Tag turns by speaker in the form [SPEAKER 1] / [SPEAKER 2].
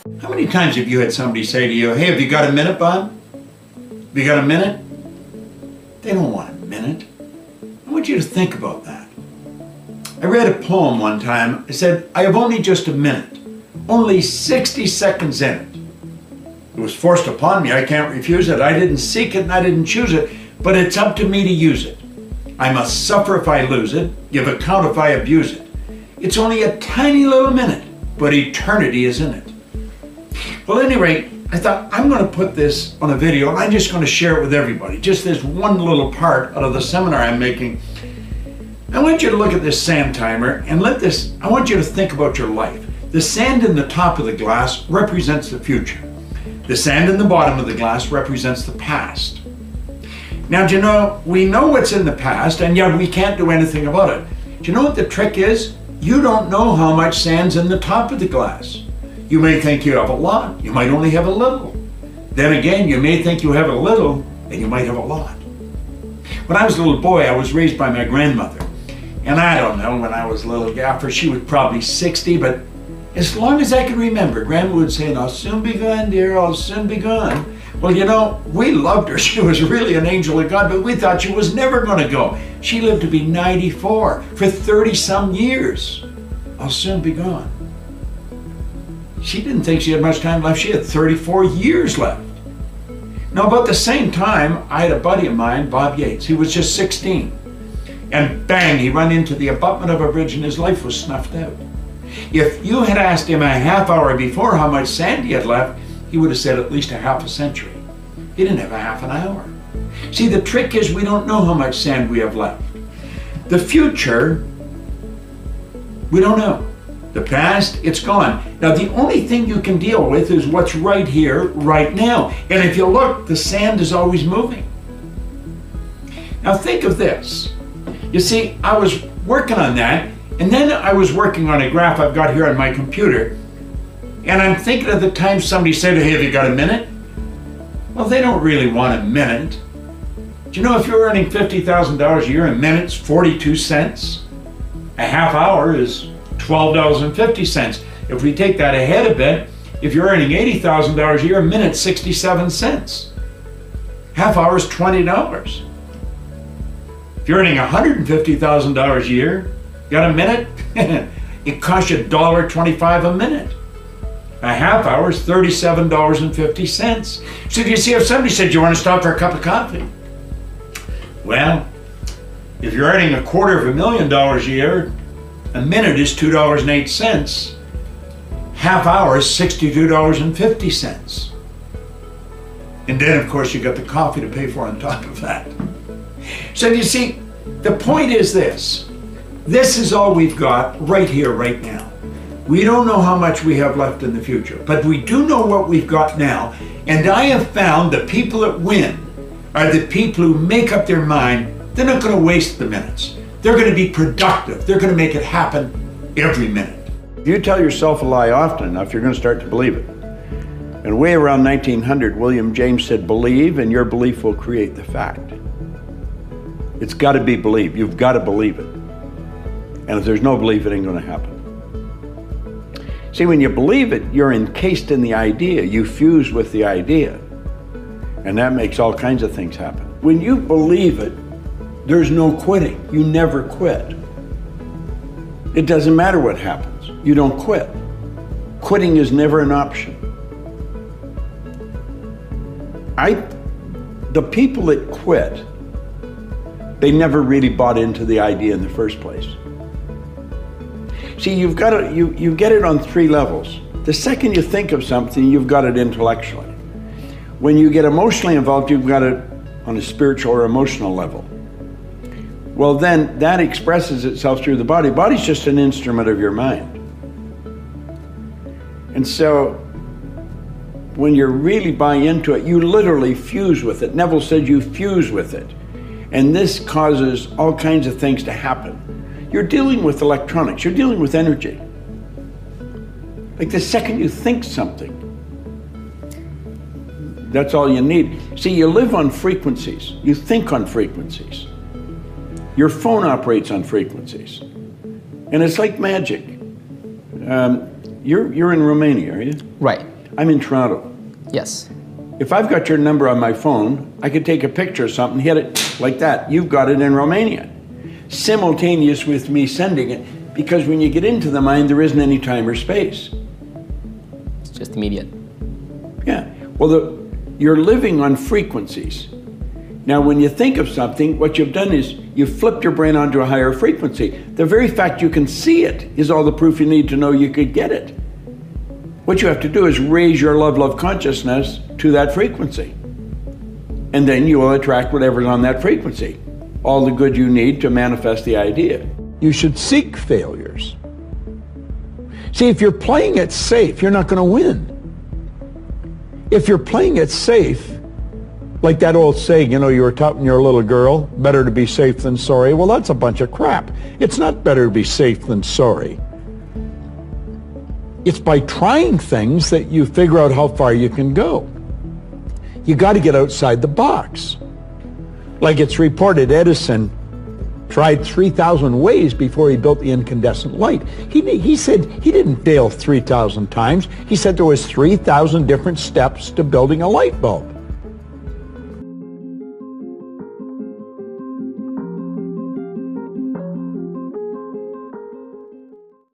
[SPEAKER 1] How many times have you had somebody say to you, hey, have you got a minute, Bob? Have you got a minute? They don't want a minute. I want you to think about that. I read a poem one time. It said, I have only just a minute, only 60 seconds in it. It was forced upon me. I can't refuse it. I didn't seek it and I didn't choose it, but it's up to me to use it. I must suffer if I lose it, give account if I abuse it. It's only a tiny little minute, but eternity is in it. Well, at any rate, I thought I'm going to put this on a video and I'm just going to share it with everybody. Just this one little part out of the seminar I'm making. I want you to look at this sand timer and I want you to think about your life. The sand in the top of the glass represents the future. The sand in the bottom of the glass represents the past. Now, do you know, we know what's in the past and yet we can't do anything about it. Do you know what the trick is? You don't know how much sand's in the top of the glass. You may think you have a lot, you might only have a little. Then again, you may think you have a little and you might have a lot. When I was a little boy, I was raised by my grandmother. And I don't know, when I was a little gaffer, she was probably 60, but as long as I can remember, Grandma would say, I'll soon be gone, dear, I'll soon be gone. Well, you know, we loved her. She was really an angel of God, but we thought she was never going to go. She lived to be 94 for 30-some years. I'll soon be gone. She didn't think she had much time left. She had 34 years left. Now, about the same time, I had a buddy of mine, Bob Yates. He was just 16. And bang, he ran into the abutment of a bridge and his life was snuffed out. If you had asked him a half hour before how much sand he had left, he would have said at least a half a century. He didn't have a half an hour. See, the trick is we don't know how much sand we have left. The future, we don't know. The past, it's gone. Now, the only thing you can deal with is what's right here, right now. And if you look, the sand is always moving. Now, think of this. You see, I was working on that, and then I was working on a graph I've got here on my computer, and I'm thinking of the time somebody said, hey, have you got a minute? Well, they don't really want a minute. Do you know if you're earning $50,000 a year, a minute's 42 cents? A half hour is $12.50. If we take that ahead a bit, if you're earning $80,000 a year, a minute's 67 cents. Half hour is $20. If you're earning $150,000 a year, got a minute? It costs you $1.25 a minute. A half hour is $37.50. So you see, if somebody said, you want to stop for a cup of coffee? Well, if you're earning $250,000 a year, a minute is $2.08. Half hour is $62.50. And then, of course, you got the coffee to pay for on top of that. So you see, the point is this. This is all we've got right here, right now. We don't know how much we have left in the future, but we do know what we've got now. And I have found the people that win are the people who make up their mind. They're not going to waste the minutes. They're going to be productive. They're going to make it happen every minute. If you tell yourself a lie often enough, you're going to start to believe it. And way around 1900, William James said, believe, and your belief will create the fact. It's got to be believed. You've got to believe it. And if there's no belief, it ain't going to happen. See, when you believe it, you're encased in the idea. You fuse with the idea. And that makes all kinds of things happen. When you believe it, there's no quitting. You never quit. It doesn't matter what happens. You don't quit. Quitting is never an option. The people that quit, they never really bought into the idea in the first place. See, you get it on three levels. The second you think of something, you've got it intellectually. When you get emotionally involved, you've got it on a spiritual or emotional level. Well, then that expresses itself through the body. Body's just an instrument of your mind. And so when you really buy into it, you literally fuse with it. Neville said you fuse with it. And this causes all kinds of things to happen. You're dealing with electronics, you're dealing with energy. Like the second you think something, that's all you need. See, you live on frequencies, you think on frequencies. Your phone operates on frequencies. And it's like magic. You're in Romania, are you?
[SPEAKER 2] Right.
[SPEAKER 1] I'm in Toronto.
[SPEAKER 2] Yes.
[SPEAKER 1] If I've got your number on my phone, I could take a picture of something, hit it like that. You've got it in Romania. Simultaneous with me sending it, because when you get into the mind, there isn't any time or space.
[SPEAKER 2] It's just immediate.
[SPEAKER 1] Yeah. Well, you're living on frequencies. Now, when you think of something, what you've done is you've flipped your brain onto a higher frequency. The very fact you can see it is all the proof you need to know you could get it. What you have to do is raise your love consciousness to that frequency. And then you will attract whatever's on that frequency. All the good you need to manifest the idea.
[SPEAKER 3] You should seek failures. See, if you're playing it safe, you're not going to win. If you're playing it safe, like that old saying, you know, you were taught when you're a little girl, better to be safe than sorry. Well, that's a bunch of crap. It's not better to be safe than sorry. It's by trying things that you figure out how far you can go. You got to get outside the box. Like it's reported, Edison tried 3,000 ways before he built the incandescent light. He said he didn't fail 3,000 times. He said there was 3,000 different steps to building a light bulb.